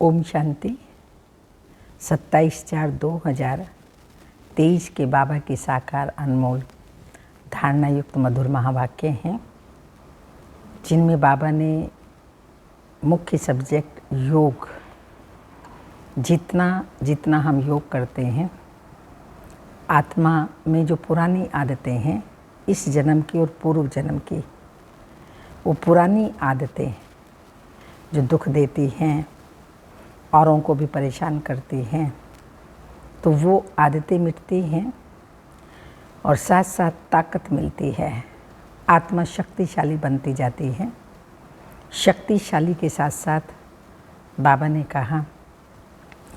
ओम शांति। 27/4/2023 के बाबा की साकार अनमोल धारणा युक्त मधुर महावाक्य हैं, जिनमें बाबा ने मुख्य सब्जेक्ट योग, जितना जितना हम योग करते हैं, आत्मा में जो पुरानी आदतें हैं, इस जन्म की और पूर्व जन्म की, वो पुरानी आदतें जो दुख देती हैं, औरों को भी परेशान करती हैं, तो वो आदतें मिटती हैं और साथ साथ ताकत मिलती है। आत्मा शक्तिशाली बनती जाती है। शक्तिशाली के साथ साथ बाबा ने कहा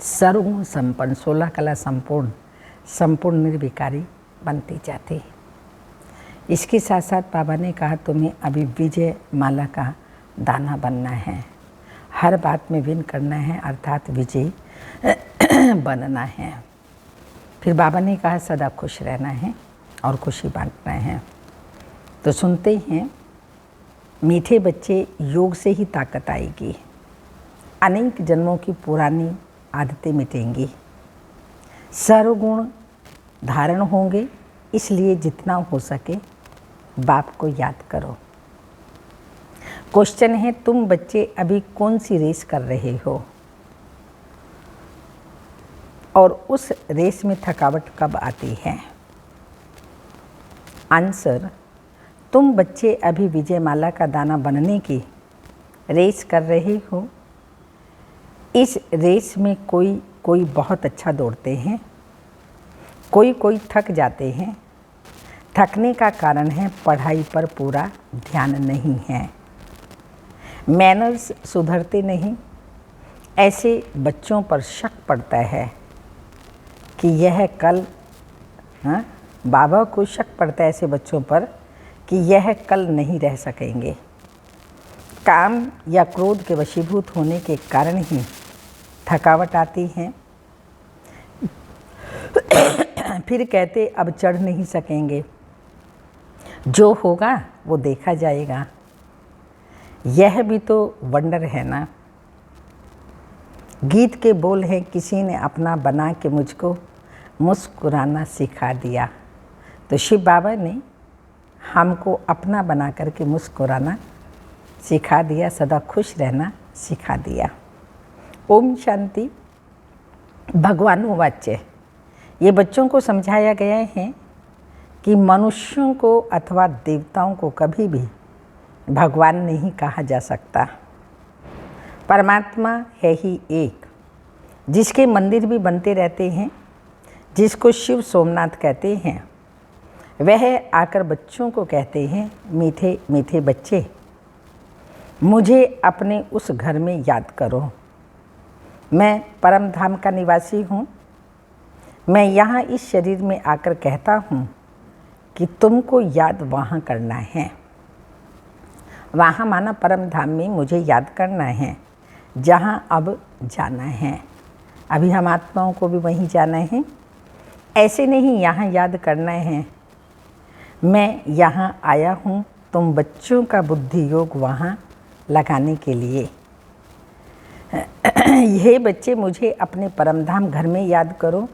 सर्वगुण संपन्न, 16 कला संपूर्ण निर्विकारी बनती जाती है। इसके साथ साथ बाबा ने कहा तुम्हें अभी विजय माला का दाना बनना है, हर बात में विन करना है, अर्थात विजय बनना है। फिर बाबा ने कहा सदा खुश रहना है और खुशी बांटना है। तो सुनते हैं, मीठे बच्चे, योग से ही ताकत आएगी, अनेक जन्मों की पुरानी आदतें मिटेंगी, सर्वगुण धारण होंगे। इसलिए जितना हो सके बाप को याद करो। क्वेश्चन है, तुम बच्चे अभी कौन सी रेस कर रहे हो और उस रेस में थकावट कब आती है? आंसर, तुम बच्चे अभी विजयमाला का दाना बनने की रेस कर रहे हो। इस रेस में कोई बहुत अच्छा दौड़ते हैं, कोई थक जाते हैं। थकने का कारण है पढ़ाई पर पूरा ध्यान नहीं है, मैनर्स सुधरते नहीं। ऐसे बच्चों पर शक पड़ता है कि यह कल बाबा को शक पड़ता है ऐसे बच्चों पर कि यह कल नहीं रह सकेंगे। काम या क्रोध के वशीभूत होने के कारण ही थकावट आती है। फिर कहते अब चढ़ नहीं सकेंगे, जो होगा वो देखा जाएगा। यह भी तो वंडर है ना। गीत के बोल हैं, किसी ने अपना बना के मुझको मुस्कुराना सिखा दिया। तो शिव बाबा ने हमको अपना बना करके मुस्कुराना सिखा दिया, सदा खुश रहना सिखा दिया। ओम शांति। भगवान वाच्य, ये बच्चों को समझाया गया है कि मनुष्यों को अथवा देवताओं को कभी भी भगवान नहीं कहा जा सकता। परमात्मा है ही एक, जिसके मंदिर भी बनते रहते हैं, जिसको शिव सोमनाथ कहते हैं। वह आकर बच्चों को कहते हैं, मीठे मीठे बच्चे, मुझे अपने उस घर में याद करो। मैं परम धाम का निवासी हूँ। मैं यहाँ इस शरीर में आकर कहता हूँ कि तुमको याद वहाँ करना है। वहाँ माना परम धाम में मुझे याद करना है, जहाँ अब जाना है। अभी हम आत्माओं को भी वहीं जाना है। ऐसे नहीं यहाँ याद करना है, मैं यहाँ आया हूँ तुम बच्चों का बुद्धि योग वहाँ लगाने के लिए। ये बच्चे, मुझे अपने परमधाम घर में याद करो।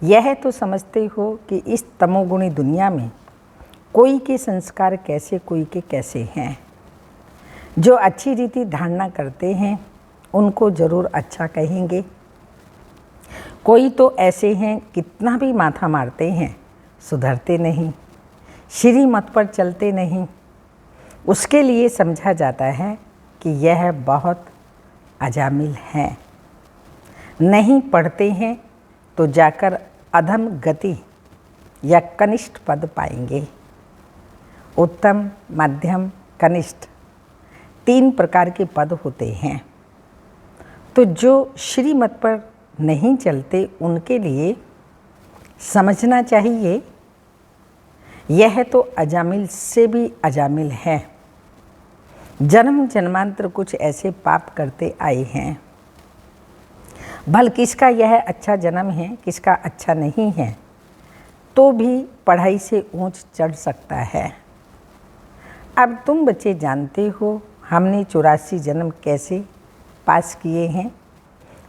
यह तो समझते हो कि इस तमोगुणी दुनिया में कोई के संस्कार कैसे, कोई के कैसे हैं। जो अच्छी रीति धारणा करते हैं उनको जरूर अच्छा कहेंगे। कोई तो ऐसे हैं, कितना भी माथा मारते हैं सुधरते नहीं, श्री मत पर चलते नहीं। उसके लिए समझा जाता है कि यह बहुत अजामिल है। नहीं पढ़ते हैं तो जाकर अधम गति या कनिष्ठ पद पाएंगे। उत्तम, मध्यम, कनिष्ठ 3 प्रकार के पद होते हैं। तो जो श्रीमत पर नहीं चलते उनके लिए समझना चाहिए यह तो अजामिल से भी अजामिल है। जन्म जन्मांतर कुछ ऐसे पाप करते आए हैं। भल किसका यह अच्छा जन्म है, किसका अच्छा नहीं है, तो भी पढ़ाई से ऊंच चढ़ सकता है। अब तुम बच्चे जानते हो हमने 84 जन्म कैसे पास किए हैं,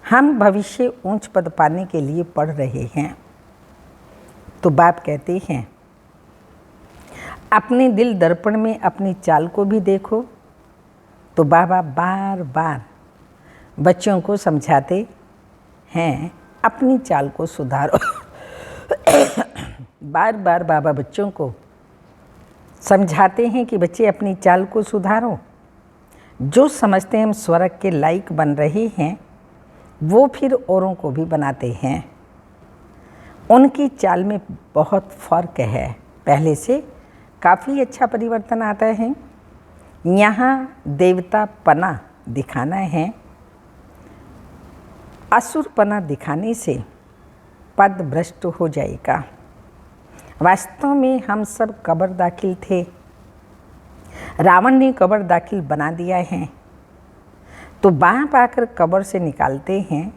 हम भविष्य ऊंच पद पाने के लिए पढ़ रहे हैं। तो बाप कहते हैं, अपने दिल दर्पण में अपनी चाल को भी देखो। तो बाबा बार बार बच्चों को समझाते हैं, अपनी चाल को सुधारो। बार बार बाबा बच्चों को समझाते हैं कि बच्चे अपनी चाल को सुधारो। जो समझते हैं हम स्वर्ग के लायक बन रहे हैं, वो फिर औरों को भी बनाते हैं। उनकी चाल में बहुत फ़र्क है, पहले से काफ़ी अच्छा परिवर्तन आता है। यहाँ देवता पना दिखाना है, असुरपना दिखाने से पद भ्रष्ट हो जाएगा। वास्तव में हम सब कब्र दाखिल थे, रावण ने कब्र दाखिल बना दिया है, तो बाप आकर कब्र से निकालते हैं।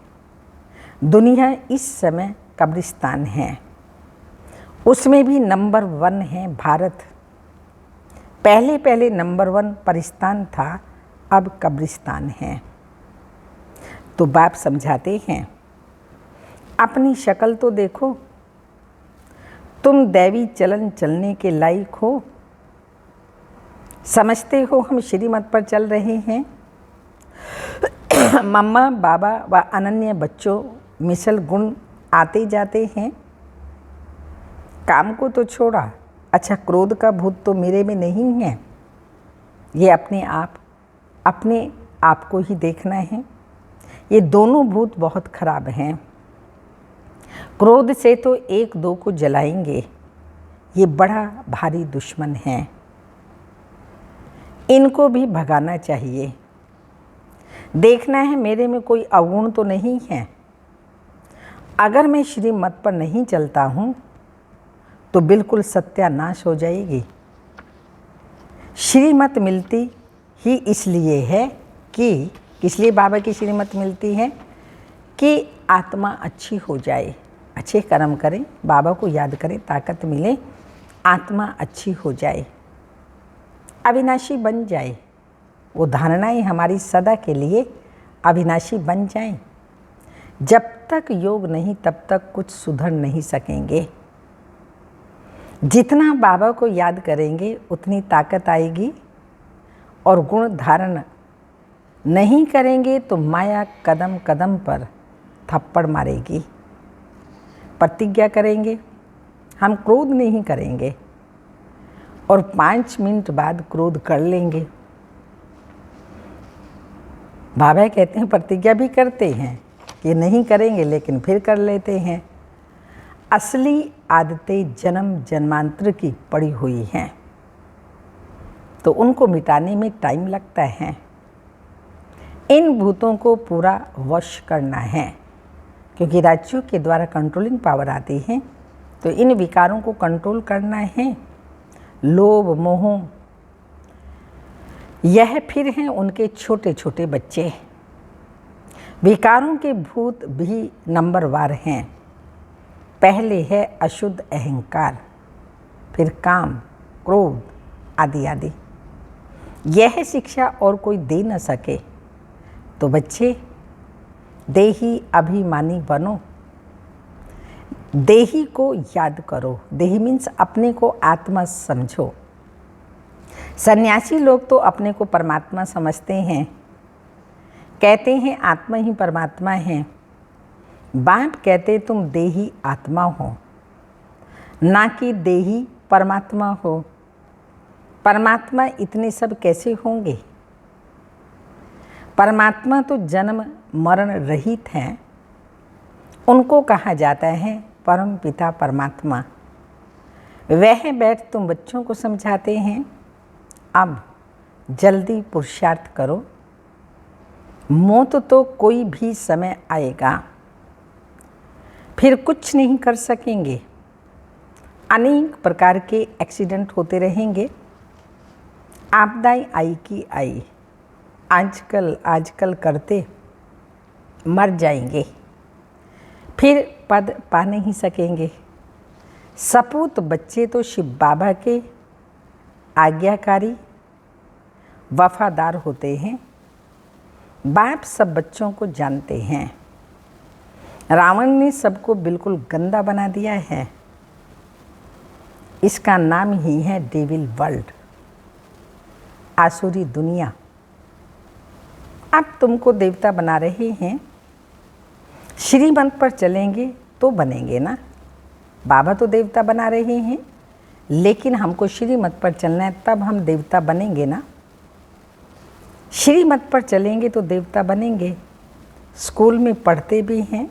दुनिया इस समय कब्रिस्तान है, उसमें भी नंबर 1 है भारत। पहले पहले नंबर 1 परिस्तान था, अब कब्रिस्तान है। तो बाप समझाते हैं, अपनी शक्ल तो देखो, तुम दैवी चलन चलने के लायक हो। समझते हो हम श्रीमत पर चल रहे हैं। मम्मा बाबा व अनन्य बच्चों मिसल गुण आते जाते हैं। काम को तो छोड़ा, अच्छा क्रोध का भूत तो मेरे में नहीं है। ये अपने आप को ही देखना है। ये दोनों भूत बहुत खराब हैं। क्रोध से तो 1-2 को जलाएंगे, ये बड़ा भारी दुश्मन है। इनको भी भगाना चाहिए। देखना है मेरे में कोई अवगुण तो नहीं है। अगर मैं श्रीमत पर नहीं चलता हूँ तो बिल्कुल सत्यानाश हो जाएगी। श्रीमत मिलती ही इसलिए है कि इसलिए बाबा की श्रीमत मिलती है कि आत्मा अच्छी हो जाए, अच्छे कर्म करें, बाबा को याद करें, ताकत मिले, आत्मा अच्छी हो जाए, अविनाशी बन जाए। वो धारणाएं हमारी सदा के लिए अविनाशी बन जाएं। जब तक योग नहीं तब तक कुछ सुधर नहीं सकेंगे। जितना बाबा को याद करेंगे उतनी ताकत आएगी, और गुण धारण नहीं करेंगे तो माया कदम कदम पर थप्पड़ मारेगी। प्रतिज्ञा करेंगे हम क्रोध नहीं करेंगे, और 5 मिनट बाद क्रोध कर लेंगे। बाबा कहते हैं प्रतिज्ञा भी करते हैं कि नहीं करेंगे, लेकिन फिर कर लेते हैं। असली आदतें जन्म जन्मांतर की पड़ी हुई हैं, तो उनको मिटाने में टाइम लगता है। इन भूतों को पूरा वश करना है, क्योंकि राज्यों के द्वारा कंट्रोलिंग पावर आती है, तो इन विकारों को कंट्रोल करना है। लोभ मोह, यह फिर हैं उनके छोटे छोटे बच्चे। विकारों के भूत भी नंबरवार हैं। पहले है अशुद्ध अहंकार, फिर काम, क्रोध आदि आदि। यह शिक्षा और कोई दे न सके, तो बच्चे देही अभिमानी बनो। देही को याद करो। देही मीन्स अपने को आत्मा समझो। सन्यासी लोग तो अपने को परमात्मा समझते हैं, कहते हैं आत्मा ही परमात्मा है। बाप कहते तुम देही आत्मा हो, ना कि देही परमात्मा हो। परमात्मा इतने सब कैसे होंगे? परमात्मा तो जन्म मरण रहित हैं, उनको कहा जाता है परम पिता परमात्मा। वह बैठ तुम बच्चों को समझाते हैं, अब जल्दी पुरुषार्थ करो, मौत तो कोई भी समय आएगा, फिर कुछ नहीं कर सकेंगे। अनेक प्रकार के एक्सीडेंट होते रहेंगे, आपदाएं आई की आई, आजकल करते मर जाएंगे, फिर पद पा नहीं सकेंगे। सपूत बच्चे तो शिव बाबा के आज्ञाकारी वफादार होते हैं। बाप सब बच्चों को जानते हैं। रावण ने सबको बिल्कुल गंदा बना दिया है। इसका नाम ही है डेविल वर्ल्ड, आसुरी दुनिया। अब तुमको देवता बना रहे हैं, श्रीमत पर चलेंगे तो बनेंगे ना। बाबा तो देवता बना रहे हैं, लेकिन हमको श्रीमत पर चलना है, तब हम देवता बनेंगे ना। श्रीमत पर चलेंगे तो देवता बनेंगे। स्कूल में पढ़ते भी हैं,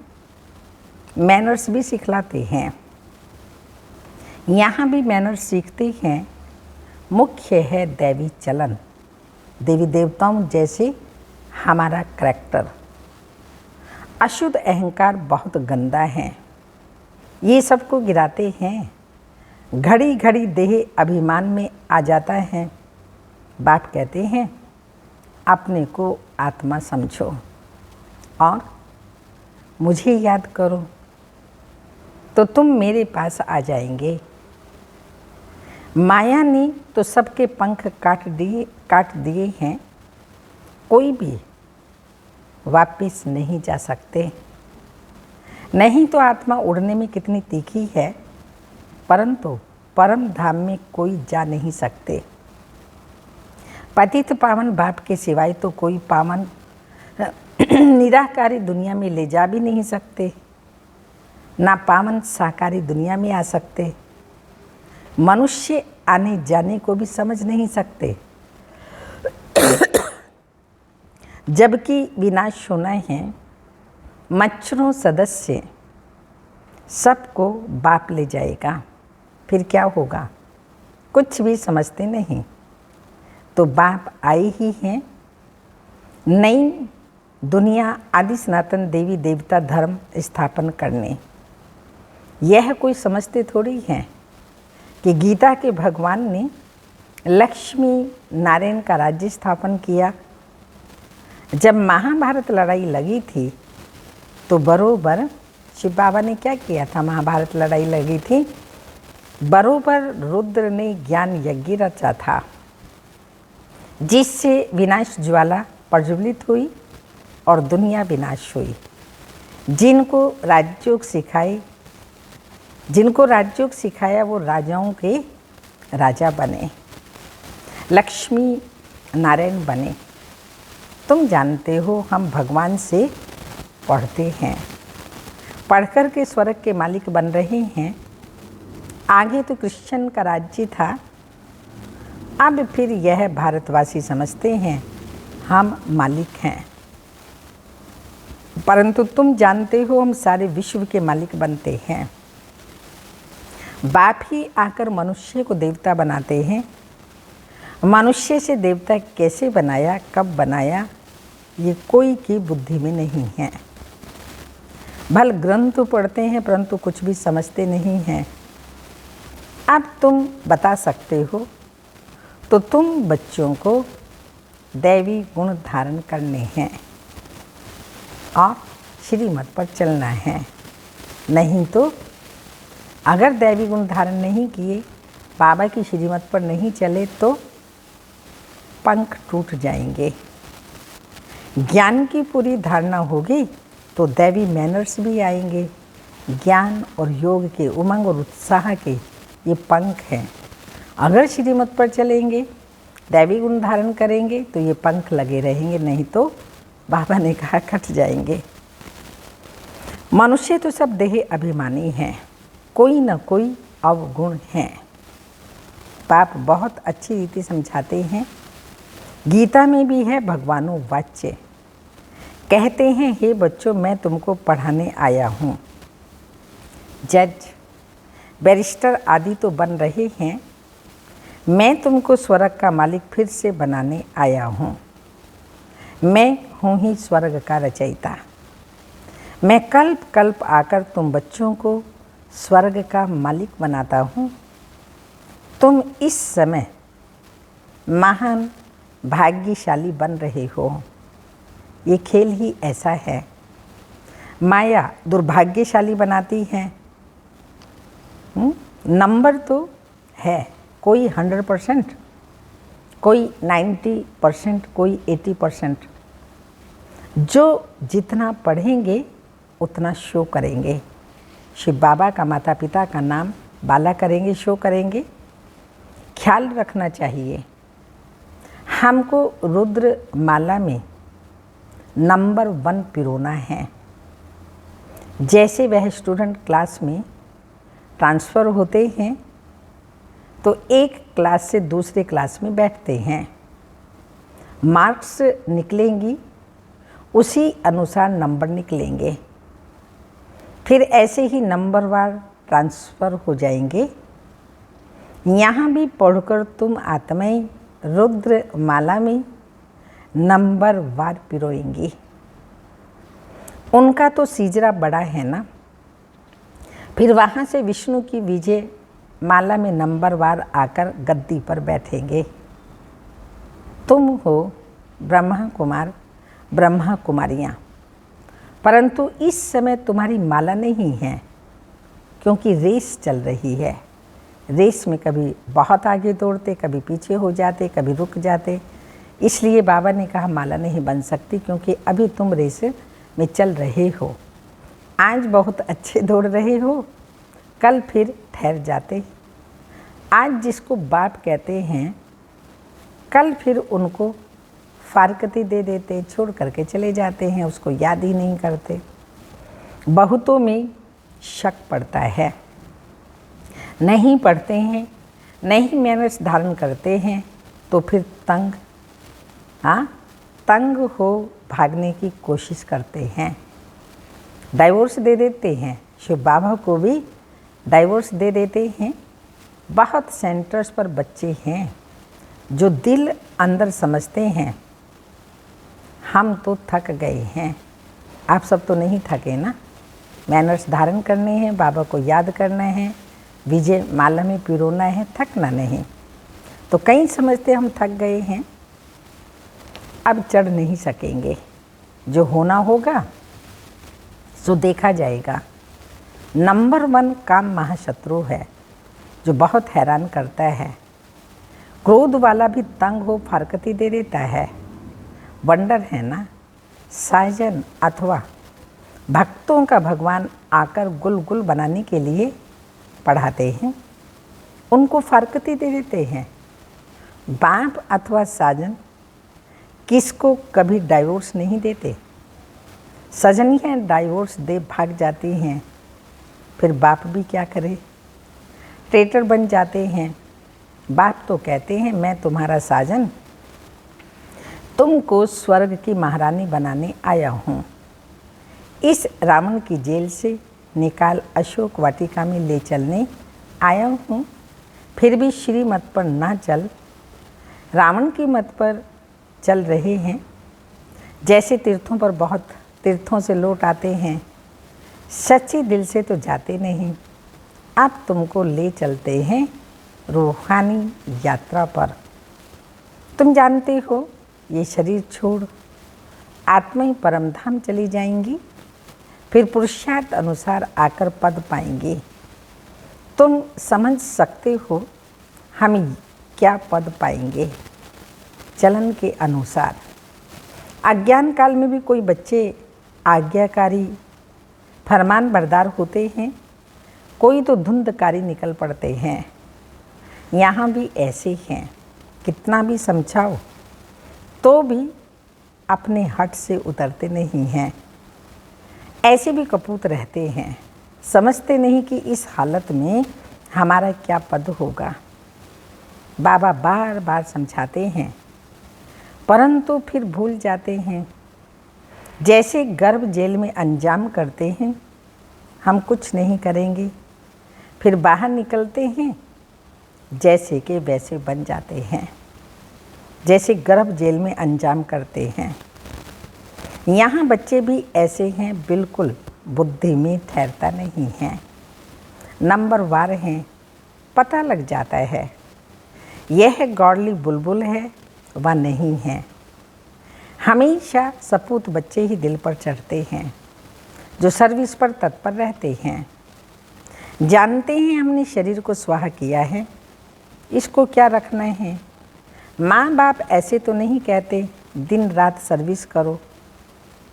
मैनर्स भी सिखलाते हैं, यहाँ भी मैनर्स सीखते हैं। मुख्य है दैवी चलन, देवी देवताओं जैसे हमारा करैक्टर। अशुद्ध अहंकार बहुत गंदा है, ये सबको गिराते हैं। घड़ी घड़ी देह अभिमान में आ जाता है। बाप कहते हैं अपने को आत्मा समझो और मुझे याद करो तो तुम मेरे पास आ जाएंगे। माया ने तो सबके पंख काट दिए हैं, कोई भी वापस नहीं जा सकते। नहीं तो आत्मा उड़ने में कितनी तीखी है, परंतु परम धाम में कोई जा नहीं सकते। पतित पावन बाप के सिवाय तो कोई पावन निराकारी दुनिया में ले जा भी नहीं सकते, ना पावन साकारी दुनिया में आ सकते। मनुष्य आने जाने को भी समझ नहीं सकते। जबकि विनाश होना है, मच्छरों सदस्य सबको बाप ले जाएगा। फिर क्या होगा, कुछ भी समझते नहीं। तो बाप आए ही हैं नई दुनिया आदि सनातन देवी देवता धर्म स्थापन करने। यह कोई समझते थोड़ी हैं कि गीता के भगवान ने लक्ष्मी नारायण का राज्य स्थापन किया। जब महाभारत लड़ाई लगी थी तो बरोबर शिव बाबा ने क्या किया था। महाभारत लड़ाई लगी थी, बरोबर रुद्र ने ज्ञान यज्ञ रचा था, जिससे विनाश ज्वाला प्रज्वलित हुई और दुनिया विनाश हुई। जिनको राजयोग सिखाया वो राजाओं के राजा बने, लक्ष्मी नारायण बने। तुम जानते हो हम भगवान से पढ़ते हैं, पढ़कर के स्वर्ग के मालिक बन रहे हैं। आगे तो कृष्ण का राज्य था, अब फिर यह भारतवासी समझते हैं हम मालिक हैं। परंतु तुम जानते हो हम सारे विश्व के मालिक बनते हैं। बाप ही आकर मनुष्य को देवता बनाते हैं। मनुष्य से देवता कैसे बनाया, कब बनाया, ये कोई की बुद्धि में नहीं है। भल ग्रंथ तो पढ़ते हैं परंतु कुछ भी समझते नहीं हैं। अब तुम बता सकते हो तो तुम बच्चों को दैवी गुण धारण करने हैं और श्रीमत पर चलना है। नहीं तो अगर दैवी गुण धारण नहीं किए, बाबा की श्रीमत पर नहीं चले तो पंख टूट जाएंगे। ज्ञान की पूरी धारणा होगी तो दैवी मैनर्स भी आएंगे। ज्ञान और योग के उमंग और उत्साह के ये पंख हैं। अगर श्रीमत पर चलेंगे, दैवी गुण धारण करेंगे तो ये पंख लगे रहेंगे, नहीं तो बाबा ने कहा कट जाएंगे। मनुष्य तो सब देह अभिमानी हैं, कोई न कोई अवगुण है। बाप बहुत अच्छी रीति समझाते हैं। गीता में भी है भगवानो वाच्य, कहते हैं हे बच्चों मैं तुमको पढ़ाने आया हूँ। जज बैरिस्टर आदि तो बन रहे हैं, मैं तुमको स्वर्ग का मालिक फिर से बनाने आया हूँ। मैं हूँ ही स्वर्ग का रचयिता। मैं कल्प कल्प आकर तुम बच्चों को स्वर्ग का मालिक बनाता हूँ। तुम इस समय महान भाग्यशाली बन रहे हो। ये खेल ही ऐसा है। माया दुर्भाग्यशाली बनाती है। नंबर तो है, कोई 100%, कोई 90%, कोई 80%। जो जितना पढ़ेंगे उतना शो करेंगे। शिव बाबा का माता पिता का नाम बाला करेंगे, शो करेंगे। ख्याल रखना चाहिए, हमको रुद्र माला में नंबर 1 पिरोना है। जैसे वह स्टूडेंट क्लास में ट्रांसफ़र होते हैं तो एक क्लास से दूसरे क्लास में बैठते हैं, मार्क्स निकलेंगी, उसी अनुसार नंबर निकलेंगे, फिर ऐसे ही नंबरवार ट्रांसफ़र हो जाएंगे। यहाँ भी पढ़कर तुम आत्माएं रुद्र माला में नंबरवार पिरोएंगी। उनका तो सीजरा बड़ा है ना, फिर वहाँ से विष्णु की विजय माला में नंबरवार आकर गद्दी पर बैठेंगे। तुम हो ब्रह्मा कुमार, ब्रह्मा कुमारियाँ, परंतु इस समय तुम्हारी माला नहीं है, क्योंकि रेस चल रही है। रेस में कभी बहुत आगे दौड़ते, कभी पीछे हो जाते, कभी रुक जाते। इसलिए बाबा ने कहा माला नहीं बन सकती, क्योंकि अभी तुम रेस में चल रहे हो। आज बहुत अच्छे दौड़ रहे हो, कल फिर ठहर जाते। आज जिसको बाप कहते हैं, कल फिर उनको फारकती दे देते, छोड़ करके चले जाते हैं, उसको याद ही नहीं करते। बहुतों में शक पड़ता है, नहीं पढ़ते हैं, नहीं मैनर्स धारण करते हैं, तो फिर तंग हो भागने की कोशिश करते हैं, डाइवोर्स दे देते हैं। शिव बाबा को भी डाइवोर्स दे देते हैं। बहुत सेंटर्स पर बच्चे हैं जो दिल अंदर समझते हैं हम तो थक गए हैं। आप सब तो नहीं थके ना, मैनर्स धारण करने हैं, बाबा को याद करना है, विजय माला में पिरोना है, थकना नहीं। तो कई समझते हम थक गए हैं, अब चढ़ नहीं सकेंगे। जो होना होगा सो देखा जाएगा। नंबर 1 काम महाशत्रु है, जो बहुत हैरान करता है। क्रोध वाला भी तंग हो फारकती दे देता है। वंडर है ना, साजन अथवा भक्तों का भगवान आकर गुल बनाने के लिए पढ़ाते हैं, उनको फारकती दे देते हैं। बाप अथवा साजन किसको कभी डाइवोर्स नहीं देते। सजनियाँ डाइवोर्स दे भाग जाती हैं, फिर बाप भी क्या करे, ट्रेटर बन जाते हैं। बाप तो कहते हैं मैं तुम्हारा साजन, तुमको स्वर्ग की महारानी बनाने आया हूँ। इस रावण की जेल से निकाल अशोक वाटिका में ले चलने आया हूँ। फिर भी श्री मत पर ना चल, रावण की मत पर चल रहे हैं। जैसे तीर्थों पर बहुत तीर्थों से लौट आते हैं, सच्चे दिल से तो जाते नहीं। अब तुमको ले चलते हैं रूहानी यात्रा पर। तुम जानते हो ये शरीर छोड़ आत्मा ही परमधाम चली जाएंगी, फिर पुरुषार्थ अनुसार आकर पद पाएंगे। तुम समझ सकते हो हम क्या पद पाएंगे चलन के अनुसार। अज्ञान काल में भी कोई बच्चे आज्ञाकारी फरमान बरदार होते हैं, कोई तो धुंधकारी निकल पड़ते हैं। यहाँ भी ऐसे हैं, कितना भी समझाओ तो भी अपने हट से उतरते नहीं हैं। ऐसे भी कपूत रहते हैं, समझते नहीं कि इस हालत में हमारा क्या पद होगा। बाबा बार बार समझाते हैं, परंतु फिर भूल जाते हैं। जैसे गर्भ जेल में अंजाम करते हैं, हम कुछ नहीं करेंगे, फिर बाहर निकलते हैं जैसे के वैसे बन जाते हैं, जैसे गर्भ जेल में अंजाम करते हैं। यहाँ बच्चे भी ऐसे हैं, बिल्कुल बुद्धि में ठहरता नहीं है, नंबरवार हैं, पता लग जाता है यह गौड़ली बुलबुल है व नहीं है। हमेशा सपूत बच्चे ही दिल पर चढ़ते हैं, जो सर्विस पर तत्पर रहते हैं। जानते हैं हमने शरीर को स्वाहा किया है, इसको क्या रखना है। माँ बाप ऐसे तो नहीं कहते दिन रात सर्विस करो,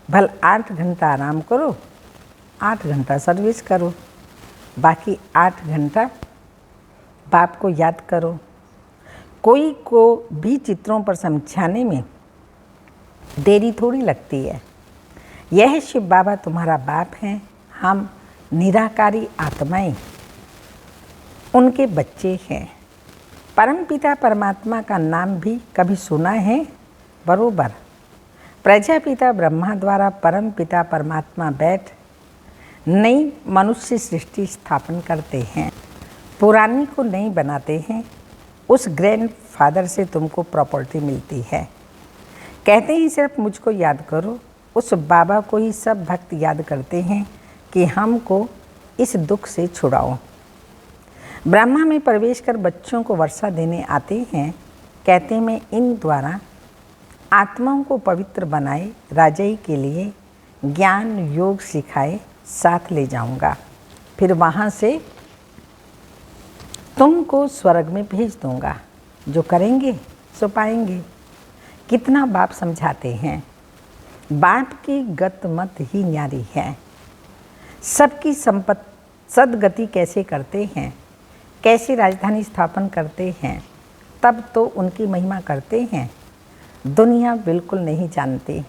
भल 8 घंटा आराम करो, 8 घंटा सर्विस करो, बाकी 8 घंटा बाप को याद करो। कोई को भी चित्रों पर समझाने में देरी थोड़ी लगती है। यह शिव बाबा तुम्हारा बाप है, हम निराकारी आत्माएं उनके बच्चे हैं। परमपिता परमात्मा का नाम भी कभी सुना है? बरोबर। प्रजापिता ब्रह्मा द्वारा परमपिता परमात्मा बैठ नई मनुष्य सृष्टि स्थापन करते हैं, पुरानी को नई बनाते हैं। उस ग्रैंड फादर से तुमको प्रॉपर्टी मिलती है। कहते हैं सिर्फ मुझको याद करो। उस बाबा को ही सब भक्त याद करते हैं कि हमको इस दुख से छुड़ाओ। ब्रह्मा में प्रवेश कर बच्चों को वर्षा देने आते हैं। कहते मैं इन द्वारा आत्माओं को पवित्र बनाए, राजाई के लिए ज्ञान योग सिखाए, साथ ले जाऊंगा। फिर वहाँ से तुमको स्वर्ग में भेज दूंगा। जो करेंगे सो पाएंगे। कितना बाप समझाते हैं। बाप की गत मत ही न्यारी है। सबकी सदगति कैसे करते हैं, कैसे राजधानी स्थापन करते हैं, तब तो उनकी महिमा करते हैं। दुनिया बिल्कुल नहीं जानती।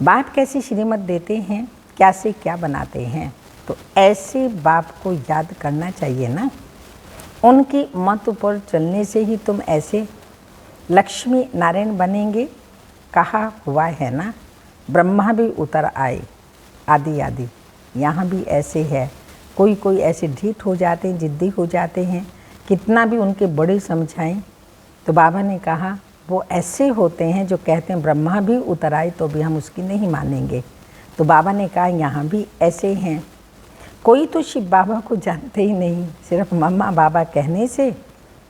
बाप कैसी श्रीमत देते हैं, क्या से क्या बनाते हैं। तो ऐसे बाप को याद करना चाहिए ना। उनकी मत पर चलने से ही तुम ऐसे लक्ष्मी नारायण बनेंगे। कहा हुआ है ना, ब्रह्मा भी उतर आए, आदि आदि। यहाँ भी ऐसे है। कोई ऐसे ढीठ हो जाते हैं, जिद्दी हो जाते हैं। कितना भी उनके बड़े समझाएं तो बाबा ने कहा वो ऐसे होते हैं जो कहते हैं ब्रह्मा भी उतर आए तो भी हम उसकी नहीं मानेंगे। तो बाबा ने कहा यहाँ भी ऐसे हैं। कोई तो शिव बाबा को जानते ही नहीं, सिर्फ मम्मा बाबा कहने से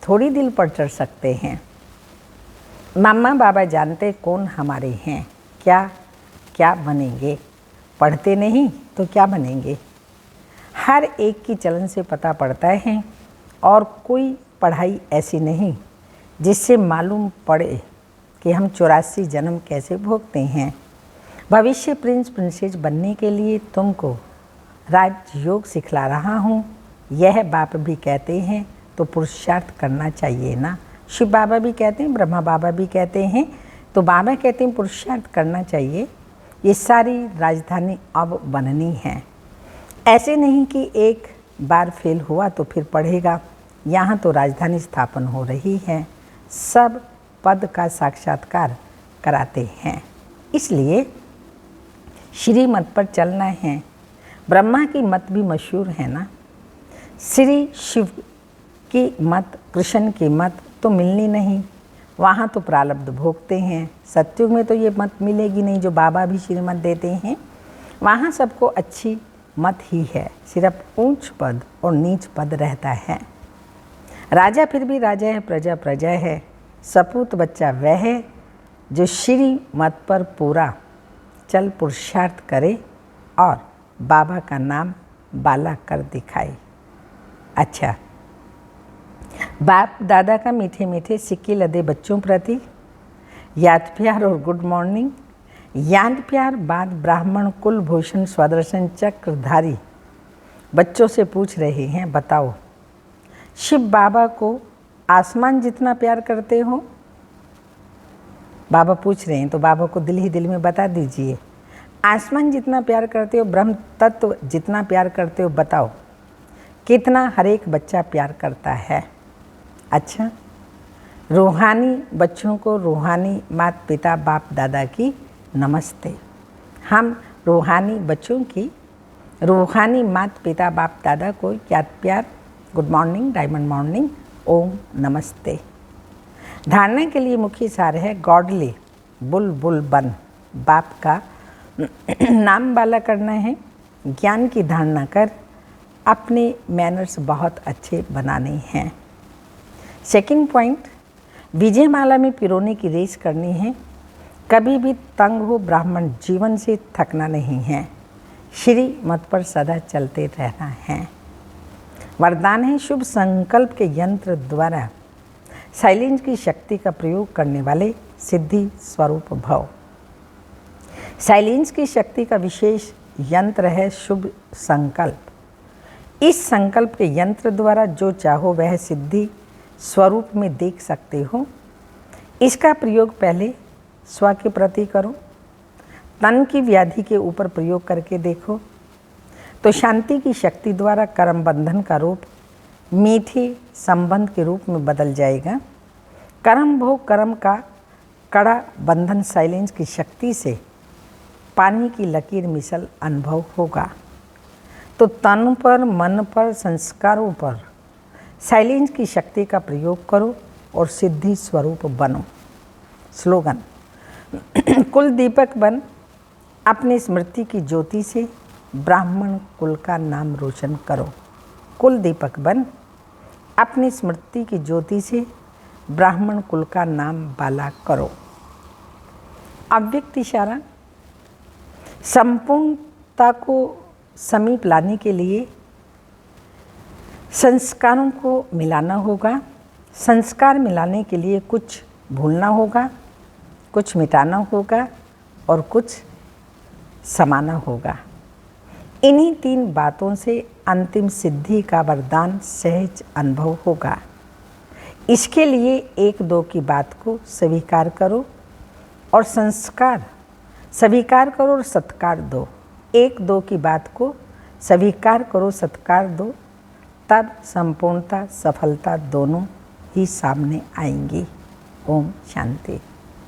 थोड़ी दिल पर चढ़ सकते हैं। मम्मा बाबा जानते कौन हमारे हैं, क्या क्या बनेंगे। पढ़ते नहीं तो क्या बनेंगे। हर एक की चलन से पता पड़ता है। और कोई पढ़ाई ऐसी नहीं जिससे मालूम पड़े कि हम 84 जन्म कैसे भोगते हैं। भविष्य प्रिंस प्रिंसेस बनने के लिए तुमको राजयोग सिखला रहा हूँ। यह बाप भी कहते हैं तो पुरुषार्थ करना चाहिए ना। शिव बाबा भी कहते हैं, ब्रह्मा बाबा भी कहते हैं, तो बाबा कहते हैं पुरुषार्थ करना चाहिए। ये सारी राजधानी अब बननी है। ऐसे नहीं कि एक बार फेल हुआ तो फिर पढ़ेगा। यहाँ तो राजधानी स्थापन हो रही है। सब पद का साक्षात्कार कराते हैं, इसलिए श्रीमत पर चलना है। ब्रह्मा की मत भी मशहूर है ना। श्री शिव की मत, कृष्ण की मत तो मिलनी नहीं। वहाँ तो प्रारब्ध भोगते हैं। सत्युग में तो ये मत मिलेगी नहीं जो बाबा भी श्रीमत देते हैं। वहाँ सबको अच्छी मत ही है, सिर्फ ऊंच पद और नीच पद रहता है। राजा फिर भी राजा है, प्रजा प्रजा है। सपूत बच्चा वह है जो श्री मत पर पूरा चल पुरुषार्थ करे और बाबा का नाम बाला कर दिखाए। अच्छा, बाप दादा का मीठे मीठे सिक्के लदे बच्चों प्रति याद प्यार और गुड मॉर्निंग। याद प्यार बाद ब्राह्मण कुलभूषण स्वदर्शन चक्रधारी बच्चों से पूछ रहे हैं, बताओ शिव बाबा को आसमान जितना प्यार करते हो? बाबा पूछ रहे हैं तो बाबा को दिल ही दिल में बता दीजिए। आसमान जितना प्यार करते हो, ब्रह्म तत्व जितना प्यार करते हो, बताओ कितना हर एक बच्चा प्यार करता है। अच्छा, रूहानी बच्चों को रूहानी माता पिता बाप दादा की नमस्ते। हम रूहानी बच्चों की रूहानी माता पिता बाप दादा को याद प्यार, गुड मॉर्निंग, डायमंड मॉर्निंग, ओम नमस्ते। धारणा के लिए मुख्य सार है गॉडली बुलबुल बन। बाप का नाम वाला करना है। ज्ञान की धारणा कर अपने मैनर्स बहुत अच्छे बनाने हैं। सेकंड पॉइंट, विजय माला में पिरोने की रेस करनी है। कभी भी तंग हो ब्राह्मण जीवन से थकना नहीं है। श्री मत पर सदा चलते रहना है। वरदान है शुभ संकल्प के यंत्र द्वारा साइलेंस की शक्ति का प्रयोग करने वाले सिद्धि स्वरूप भव। साइलेंस की शक्ति का विशेष यंत्र है शुभ संकल्प। इस संकल्प के यंत्र द्वारा जो चाहो वह सिद्धि स्वरूप में देख सकते हो। इसका प्रयोग पहले स्व के प्रति करो, तन की व्याधि के ऊपर प्रयोग करके देखो तो शांति की शक्ति द्वारा कर्म बंधन का रूप मीठे संबंध के रूप में बदल जाएगा। कर्म भोग कर्म का कड़ा बंधन साइलेंस की शक्ति से पानी की लकीर मिसल अनुभव होगा। तो तन पर, मन पर, संस्कारों पर साइलेंस की शक्ति का प्रयोग करो और सिद्धि स्वरूप बनो। स्लोगन: कुल दीपक बन अपनी स्मृति की ज्योति से ब्राह्मण कुल का नाम रोशन करो। कुल दीपक बन अपनी स्मृति की ज्योति से ब्राह्मण कुल का नाम बाला करो। अव्यक्त इशारा: संपूर्णता को समीप लाने के लिए संस्कारों को मिलाना होगा। संस्कार मिलाने के लिए कुछ भूलना होगा, कुछ मिटाना होगा और कुछ समाना होगा। इन्हीं 3 बातों से अंतिम सिद्धि का वरदान सहज अनुभव होगा। इसके लिए 1-2 की बात को स्वीकार करो और संस्कार स्वीकार करो और सत्कार दो। 1-2 की बात को स्वीकार करो, सत्कार दो, तब संपूर्णता सफलता दोनों ही सामने आएंगी। ओम शांति।